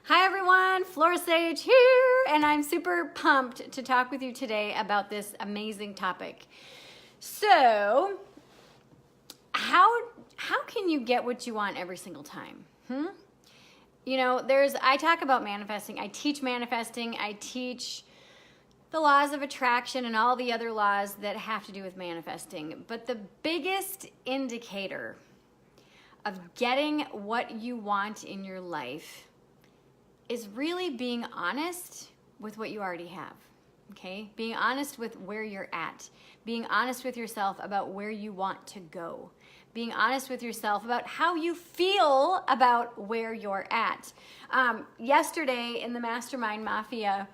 Hi everyone, Flora Sage here, and I'm super pumped to talk with you today about this amazing topic. So, how can you get what you want every single time? You know, I talk about manifesting, I teach manifesting, I teach the laws of attraction and all the other laws that have to do with manifesting. But the biggest indicator of getting what you want in your life is really being honest with what you already have, okay? Being honest with where you're at. Being honest with yourself about where you want to go. Being honest with yourself about how you feel about where you're at. Yesterday in the Mastermind Mafia,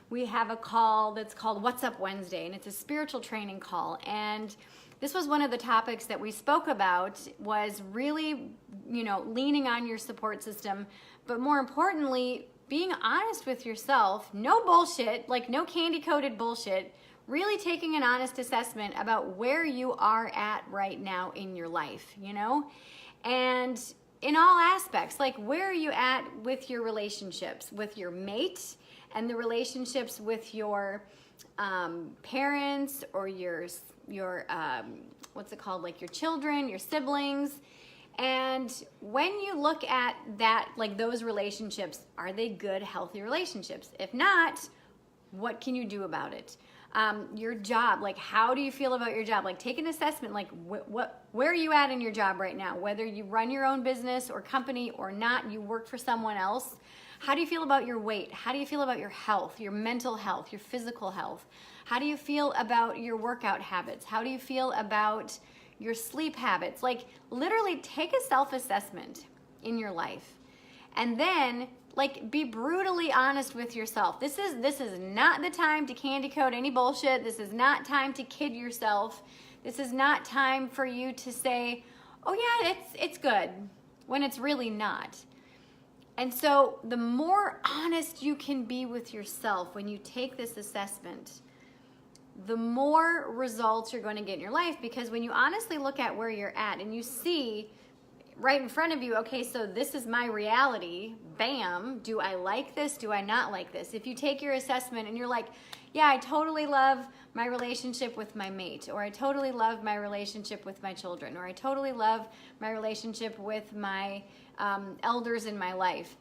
we have a call that's called What's Up Wednesday, and it's a spiritual training call. And this was one of the topics that we spoke about, was really, leaning on your support system, but more importantly, being honest with yourself, no bullshit, like no candy-coated bullshit, really taking an honest assessment about where you are at right now in your life, and in all aspects, like where are you at with your relationships, with your mate, and the relationships with your parents or your what's it called, like your children, your siblings. And when you look at that, like those relationships, are they good, healthy relationships? If not, what can you do about it? Your job, like how do you feel about your job? Like take an assessment, like where are you at in your job right now? Whether you run your own business or company or not, you work for someone else. How do you feel about your weight? How do you feel about your health, your mental health, your physical health? How do you feel about your workout habits? How do you feel about your sleep habits? Like literally take a self-assessment in your life, and then like be brutally honest with yourself. This is not the time to candy coat any bullshit. This is not time to kid yourself. This is not time for you to say, oh yeah, it's good, when it's really not. And so the more honest you can be with yourself when you take this assessment, the more results you're going to get in your life. Because when you honestly look at where you're at and you see right in front of you, okay, so this is my reality, bam, do I like this? Do I not like this? If you take your assessment and you're like, yeah, I totally love my relationship with my mate, or I totally love my relationship with my children, or I totally love my relationship with my elders in my life,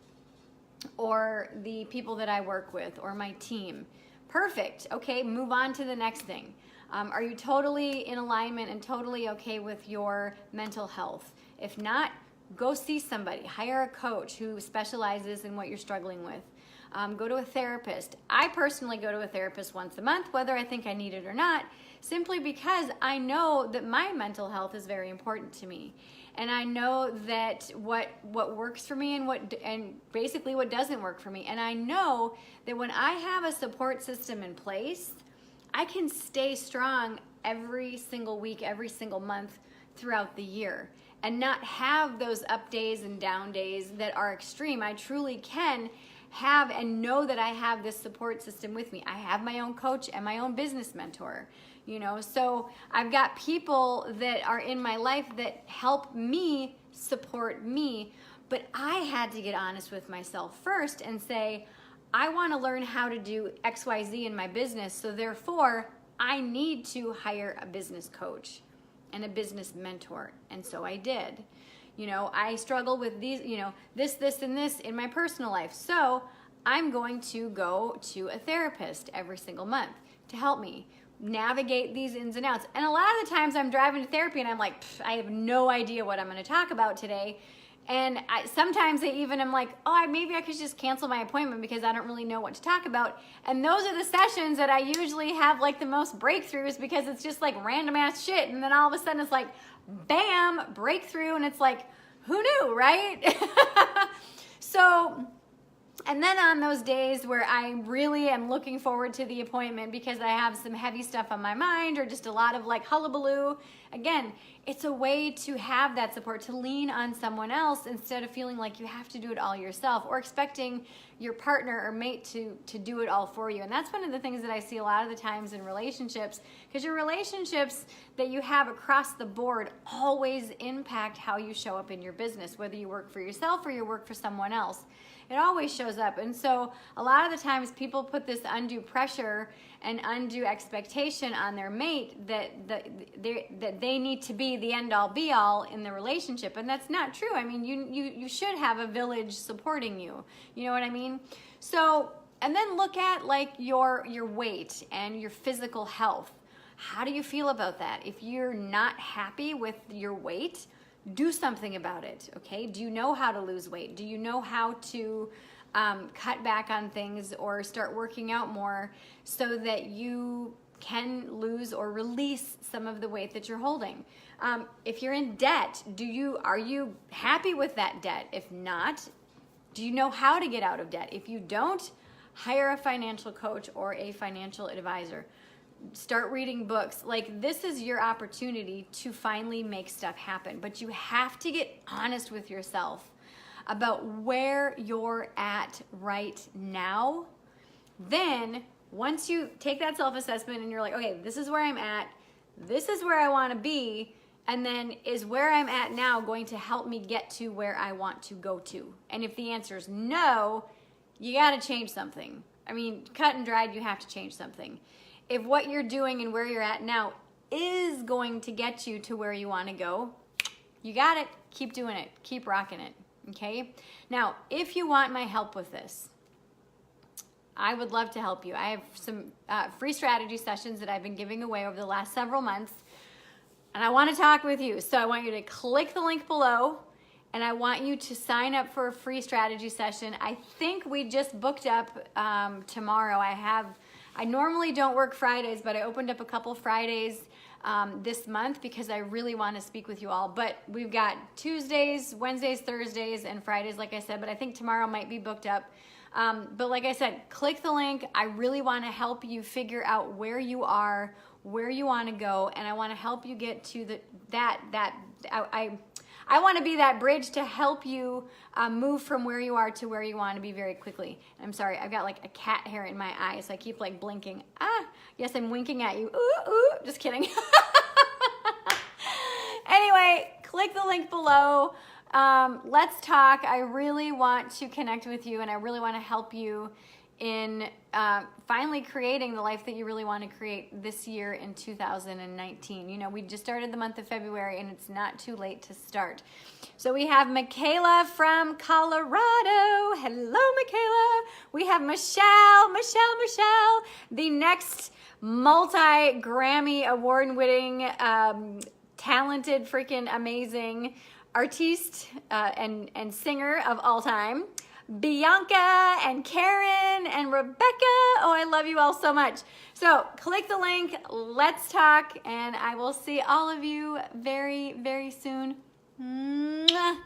or the people that I work with, or my team. Perfect. Okay, move on to the next thing. Are you totally in alignment and totally okay with your mental health? If not, go see somebody. Hire a coach who specializes in what you're struggling with. Go to a therapist. I personally go to a therapist once a month, whether I think I need it or not, simply because I know that my mental health is very important to me. And I know that what works for me and basically what doesn't work for me. And I know that when I have a support system in place, I can stay strong every single week, every single month throughout the year, and not have those up days and down days that are extreme. I truly can have and know that I have this support system with me. I have my own coach and my own business mentor. So I've got people that are in my life that help me support me, but I had to get honest with myself first and say, I want to learn how to do XYZ in my business, so therefore I need to hire a business coach and a business mentor. And so I did. I struggle with these, this, and this in my personal life. So I'm going to go to a therapist every single month to help me navigate these ins and outs. And a lot of the times I'm driving to therapy and I'm like, I have no idea what I'm going to talk about today. And sometimes I even am like, maybe I could just cancel my appointment because I don't really know what to talk about. And those are the sessions that I usually have like the most breakthroughs, because it's just like random ass shit. And then all of a sudden it's like, bam, breakthrough. And it's like, who knew, right? And then on those days where I really am looking forward to the appointment because I have some heavy stuff on my mind, or just a lot of like hullabaloo again, it's a way to have that support, to lean on someone else instead of feeling like you have to do it all yourself or expecting your partner or mate to do it all for you. And that's one of the things that I see a lot of the times in relationships, because your relationships that you have across the board always impact how you show up in your business, whether you work for yourself or you work for someone else. It always shows up. And so a lot of the times people put this undue pressure and undue expectation on their mate that they need to be the end all be all in the relationship. And that's not true. I mean, you should have a village supporting you. You know what I mean? So, and then look at like your weight and your physical health. How do you feel about that? If you're not happy with your weight, do something about it, okay? Do you know how to lose weight? Do you know how to cut back on things or start working out more so that you can lose or release some of the weight that you're holding? If you're in debt, are you happy with that debt? If not, do you know how to get out of debt? If you don't, hire a financial coach or a financial advisor. Start reading books. Like, this is your opportunity to finally make stuff happen, but you have to get honest with yourself about where you're at right now. Then once you take that self-assessment and you're like, okay, this is where I'm at, this is where I want to be, and then is where I'm at now going to help me get to where I want to go to? And if the answer is no, you got to change something. I mean, cut and dried, you have to change something. If what you're doing and where you're at now is going to get you to where you want to go, you got it. Keep doing it. Keep rocking it. Okay? Now, if you want my help with this, I would love to help you. I have some free strategy sessions that I've been giving away over the last several months, and I want to talk with you. So I want you to click the link below, and I want you to sign up for a free strategy session. I think we just booked up tomorrow. I normally don't work Fridays, but I opened up a couple Fridays this month because I really want to speak with you all. But we've got Tuesdays, Wednesdays, Thursdays, and Fridays, like I said, but I think tomorrow might be booked up. But like I said, click the link. I really want to help you figure out where you are, where you want to go, and I want to help you get to I want to be that bridge to help you move from where you are to where you want to be very quickly. I'm sorry, I've got like a cat hair in my eye, so I keep like blinking. Yes, I'm winking at you. Ooh, ooh, just kidding. Anyway, click the link below. Let's talk. I really want to connect with you, and I really want to help you in finally creating the life that you really want to create this year in 2019. You know, we just started the month of February, and it's not too late to start. So we have Michaela from Colorado. Hello, Michaela. We have Michelle, the next multi-Grammy award-winning, talented, freaking amazing artiste and singer of all time. Bianca and Karen and Rebecca. Oh, I love you all so much. So click the link. Let's talk, and I will see all of you very, very soon. Mwah.